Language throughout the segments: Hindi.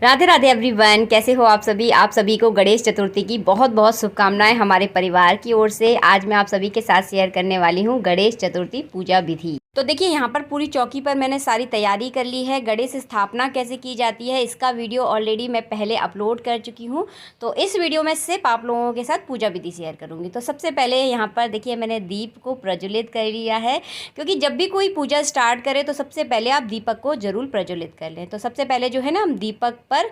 राधे राधे एवरीवन, कैसे हो आप सभी को गणेश चतुर्थी की बहुत बहुत शुभकामनाएं हमारे परिवार की ओर से। आज मैं आप सभी के साथ शेयर करने वाली हूं गणेश चतुर्थी पूजा विधि। तो देखिए यहाँ पर पूरी चौकी पर मैंने सारी तैयारी कर ली है। गणेश स्थापना कैसे की जाती है इसका वीडियो ऑलरेडी मैं पहले अपलोड कर चुकी हूँ। तो इस वीडियो में सिर्फ आप लोगों के साथ पूजा विधि शेयर करूँगी। तो सबसे पहले यहाँ पर देखिए मैंने दीप को प्रज्वलित कर लिया है, क्योंकि जब भी कोई पूजा स्टार्ट करे तो सबसे पहले आप दीपक को ज़रूर प्रज्वलित कर लें। तो सबसे पहले जो है ना हम दीपक पर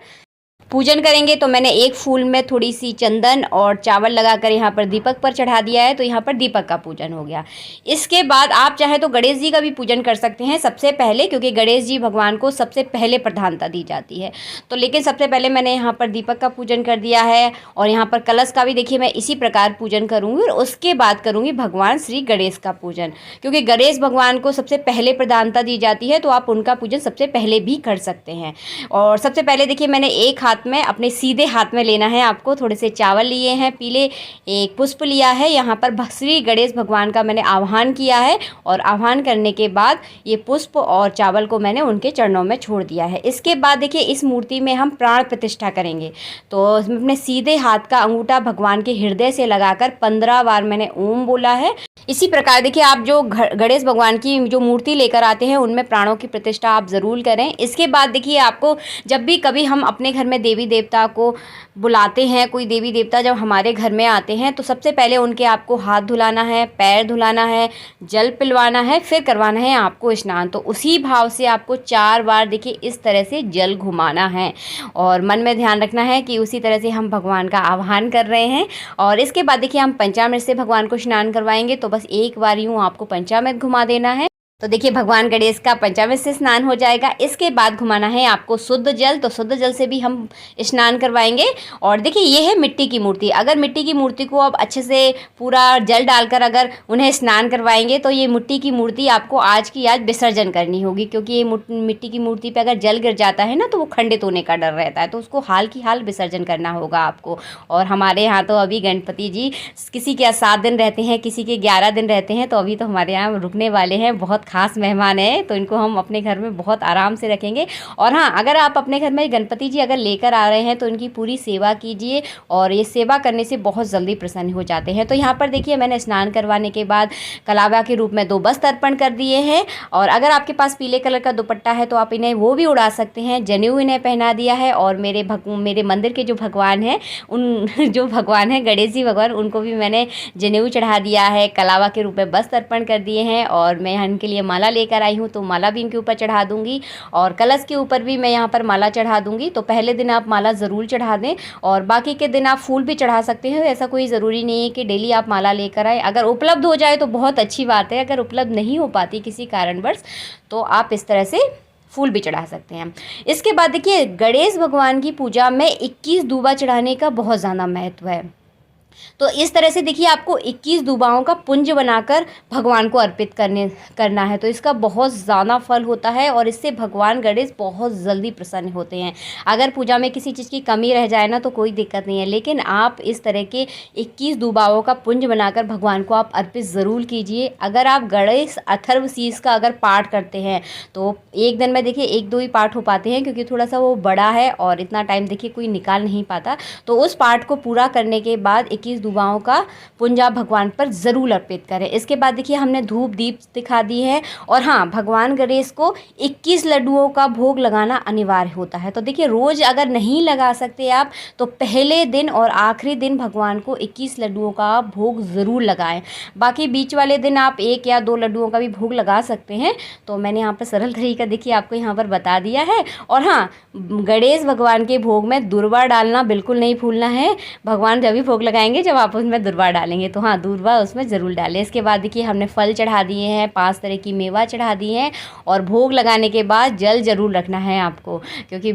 पूजन करेंगे। तो मैंने एक फूल में थोड़ी सी चंदन और चावल लगाकर यहाँ पर दीपक पर चढ़ा दिया है। तो यहाँ पर दीपक का पूजन हो गया। इसके बाद आप चाहे तो गणेश जी का भी पूजन कर सकते हैं सबसे पहले, क्योंकि गणेश जी भगवान को सबसे पहले प्रधानता दी जाती है। तो लेकिन सबसे पहले मैंने यहाँ पर दीपक का पूजन कर दिया है। और यहाँ पर कलश का भी देखिए मैं इसी प्रकार पूजन करूँगी और उसके बाद करूँगी भगवान श्री गणेश का पूजन, क्योंकि गणेश भगवान को सबसे पहले प्रधानता दी जाती है। तो आप उनका पूजन सबसे पहले भी कर सकते हैं। और सबसे पहले देखिए मैंने एक हाथ में अपने सीधे हाथ में लेना है आपको, थोड़े से चावल लिए हैं पीले, एक पुष्प लिया है। यहाँ पर श्री गणेश भगवान का मैंने आह्वान किया है और आह्वान करने के बाद ये पुष्प और चावल को मैंने उनके चरणों में छोड़ दिया है। इसके बाद देखिए इस मूर्ति में हम प्राण प्रतिष्ठा करेंगे। तो अपने सीधे हाथ का अंगूठा भगवान के हृदय से लगाकर 15 बार मैंने ओम बोला है। इसी प्रकार देखिए आप जो गणेश भगवान की जो मूर्ति लेकर आते हैं उनमें प्राणों की प्रतिष्ठा आप ज़रूर करें। इसके बाद देखिए आपको जब भी कभी हम अपने घर में देवी देवता को बुलाते हैं, कोई देवी देवता जब हमारे घर में आते हैं तो सबसे पहले उनके आपको हाथ धुलाना है, पैर धुलाना है, जल पिलवाना है, फिर करवाना है आपको स्नान। तो उसी भाव से आपको 4 बार देखिए इस तरह से जल घुमाना है और मन में ध्यान रखना है कि उसी तरह से हम भगवान का आह्वान कर रहे हैं। और इसके बाद देखिए हम पंचामृत से भगवान को स्नान करवाएंगे। तो बस एक बार यूँ आपको पंचामृत घुमा देना है। तो देखिए भगवान गणेश का पंचामृत से स्नान हो जाएगा। इसके बाद घुमाना है आपको शुद्ध जल। तो शुद्ध जल से भी हम स्नान करवाएंगे। और देखिए ये है मिट्टी की मूर्ति। अगर मिट्टी की मूर्ति को आप अच्छे से पूरा जल डालकर अगर उन्हें स्नान करवाएंगे तो ये मिट्टी की मूर्ति आपको आज की आज विसर्जन करनी होगी, क्योंकि ये मिट्टी की मूर्ति पर अगर जल गिर जाता है ना तो वो खंडित होने का डर रहता है। तो उसको हाल की हाल विसर्जन करना होगा आपको। और हमारे यहाँ तो अभी गणपति जी किसी के 7 दिन रहते हैं, किसी के 11 दिन रहते हैं। तो अभी तो हमारे यहाँ रुकने वाले हैं, बहुत खास मेहमान है। तो इनको हम अपने घर में बहुत आराम से रखेंगे। और हाँ, अगर आप अपने घर में गणपति जी अगर लेकर आ रहे हैं तो इनकी पूरी सेवा कीजिए, और ये सेवा करने से बहुत जल्दी प्रसन्न हो जाते हैं। तो यहाँ पर देखिए मैंने स्नान करवाने के बाद कलावा के रूप में 2 वस्त्र अर्पण कर दिए हैं। और अगर आपके पास पीले कलर का दुपट्टा है तो आप इन्हें वो भी उड़ा सकते हैं। जनेऊ इन्हें पहना दिया है। और मेरे मंदिर के जो भगवान हैं जो भगवान हैं गणेश जी भगवान, उनको भी मैंने जनेऊ चढ़ा दिया है, कलावा के रूप में वस्त्र अर्पण कर दिए हैं। और मैं इनके लिए माला लेकर आई हूँ, तो माला भी इनके ऊपर चढ़ा दूंगी। और कलश के ऊपर भी मैं यहाँ पर माला चढ़ा दूंगी। तो पहले दिन आप माला ज़रूर चढ़ा दें और बाकी के दिन आप फूल भी चढ़ा सकते हैं। ऐसा कोई ज़रूरी नहीं है कि डेली आप माला लेकर आए। अगर उपलब्ध हो जाए तो बहुत अच्छी बात है, अगर उपलब्ध नहीं हो पाती किसी कारणवश तो आप इस तरह से फूल भी चढ़ा सकते हैं। इसके बाद देखिए गणेश भगवान की पूजा में 21 दूबा चढ़ाने का बहुत ज़्यादा महत्व है। तो इस तरह से देखिए आपको 21 दूबाओं का पुंज बनाकर भगवान को अर्पित करना है। तो इसका बहुत ज़्यादा फल होता है और इससे भगवान गणेश बहुत जल्दी प्रसन्न होते हैं। अगर पूजा में किसी चीज़ की कमी रह जाए ना तो कोई दिक्कत नहीं है, लेकिन आप इस तरह के 21 दूबाओं का पुंज बनाकर भगवान को आप अर्पित ज़रूर कीजिए। अगर आप गणेश अथर्वशीष का अगर पाठ करते हैं तो एक दिन में देखिए 1-2 ही पाठ हो पाते हैं, क्योंकि थोड़ा सा वो बड़ा है और इतना टाइम देखिए कोई निकाल नहीं पाता। तो उस पाठ को पूरा करने के बाद 21 दूबाओं का पुंज आप भगवान पर ज़रूर अर्पित करें। इसके बाद देखिए हमने धूप दीप दिखा दी है। और हाँ, भगवान गणेश को 21 लड्डुओं का भोग लगाना अनिवार्य होता है। तो देखिए रोज़ अगर नहीं लगा सकते आप तो पहले दिन और आखिरी दिन भगवान को 21 लड्डुओं का भोग ज़रूर लगाएं। बाकी बीच वाले दिन आप 1 या 2 लड्डुओं का भी भोग लगा सकते हैं। तो मैंने यहाँ पर सरल तरीका देखिए आपको यहाँ पर बता दिया है। और हाँ, गणेश भगवान के भोग में दुर्वा डालना बिल्कुल नहीं भूलना है। भगवान जब भी भोग लगाएंगे जब आप उसमें दुर्वा डालेंगे, तो हाँ दुर्वा उसमें ज़रूर डालें। इसके बाद देखिए हमने फल चढ़ा दिए हैं, 5 तरह की मेवा चढ़ा दी हैं। और भोग लगाने के बाद जल ज़रूर रखना है आपको, क्योंकि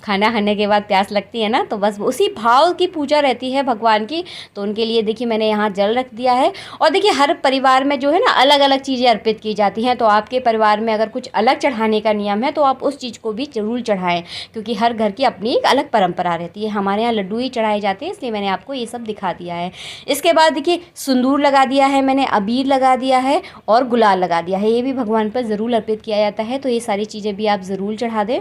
खाना खाने के बाद प्यास लगती है ना, तो बस उसी भाव की पूजा रहती है भगवान की। तो उनके लिए देखिए मैंने यहाँ जल रख दिया है। और देखिए हर परिवार में जो है ना अलग अलग चीज़ें अर्पित की जाती हैं। तो आपके परिवार में अगर कुछ अलग चढ़ाने का नियम है तो आप उस चीज़ को भी ज़रूर चढ़ाएँ, क्योंकि हर घर की अपनी एक अलग परंपरा रहती है। हमारे यहाँ लड्डू ही चढ़ाए जाते हैं, इसलिए मैंने आपको ये सब दिखा दिया है। इसके बाद देखिए सिंदूर लगा दिया है मैंने, अबीर लगा दिया है और गुलाल लगा दिया है। ये भी भगवान पर ज़रूर अर्पित किया जाता है, तो ये सारी चीज़ें भी आप ज़रूर चढ़ा दें।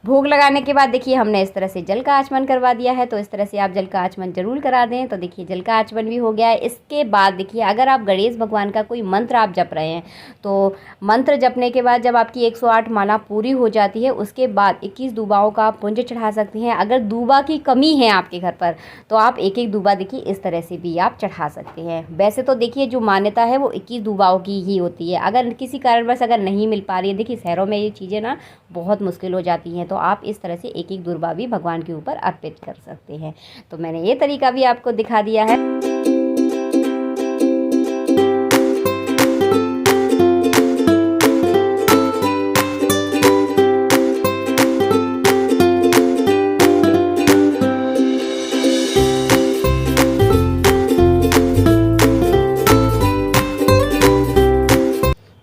भोग लगाने के बाद देखिए हमने इस तरह से जल का आचमन करवा दिया है, तो इस तरह से आप जल का आचमन जरूर करा दें। तो देखिए जल का आचमन भी हो गया है। इसके बाद देखिए अगर आप गणेश भगवान का कोई मंत्र आप जप रहे हैं, तो मंत्र जपने के बाद जब आपकी 108 माला पूरी हो जाती है, उसके बाद 21 दूबाओं का आप पुंज चढ़ा सकती हैं। अगर दूबा की कमी है आपके घर पर तो आप एक एक दूबा देखिए इस तरह से भी आप चढ़ा सकते हैं। वैसे तो देखिए जो मान्यता है वो 21 दूबाओं की ही होती है। अगर किसी कारणवश अगर नहीं मिल पा रही है, देखिए शहरों में ये चीज़ें ना बहुत मुश्किल हो जाती हैं, तो आप इस तरह से एक एक दूबा भी भगवान के ऊपर अर्पित कर सकते हैं। तो मैंने ये तरीका भी आपको दिखा दिया है।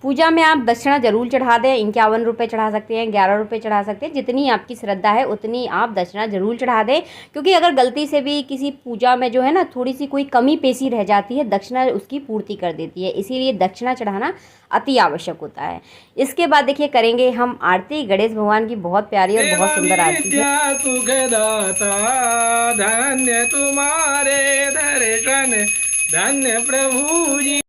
पूजा में आप दक्षिणा जरूर चढ़ा दें। 51 रुपये चढ़ा सकते हैं, 11 रुपये चढ़ा सकते हैं, जितनी आपकी श्रद्धा है उतनी आप दक्षिणा जरूर चढ़ा दें। क्योंकि अगर गलती से भी किसी पूजा में जो है ना थोड़ी सी कोई कमी पेशी रह जाती है, दक्षिणा उसकी पूर्ति कर देती है, इसीलिए दक्षिणा चढ़ाना अति आवश्यक होता है। इसके बाद देखिए करेंगे हम आरती। गणेश भगवान की बहुत प्यारी और बहुत सुंदर आरती है। धन्य तुम्हारे दर्शन, धन्य प्रभु जी।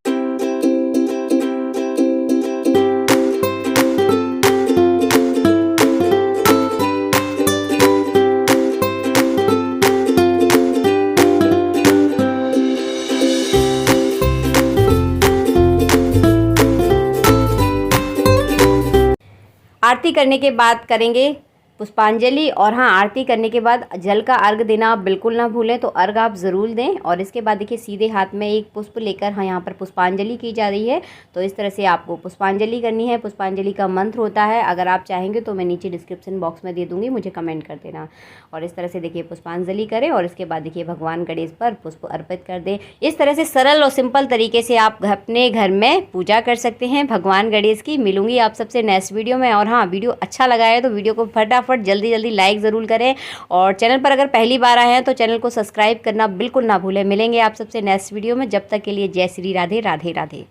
आरती करने के बाद करेंगे पुष्पांजलि। और हाँ, आरती करने के बाद जल का अर्घ देना आप बिल्कुल ना भूलें, तो अर्घ आप ज़रूर दें। और इसके बाद देखिए सीधे हाथ में एक पुष्प लेकर हाँ यहाँ पर पुष्पांजलि की जा रही है, तो इस तरह से आपको पुष्पांजलि करनी है। पुष्पांजलि का मंत्र होता है, अगर आप चाहेंगे तो मैं नीचे डिस्क्रिप्शन बॉक्स में दे दूँगी, मुझे कमेंट कर देना। और इस तरह से देखिए पुष्पांजलि करें और इसके बाद देखिए भगवान गणेश पर पुष्प अर्पित कर दें। इस तरह से सरल और सिंपल तरीके से आप अपने घर में पूजा कर सकते हैं भगवान गणेश की। मिलूंगी आप सबसे नेक्स्ट वीडियो में। और हाँ, वीडियो अच्छा लगा है तो वीडियो को फटाफट जल्दी जल्दी लाइक ज़रूर करें। और चैनल पर अगर पहली बार आए हैं तो चैनल को सब्सक्राइब करना बिल्कुल ना भूलें। मिलेंगे आप सबसे नेक्स्ट वीडियो में, जब तक के लिए जय श्री राधे राधे राधे।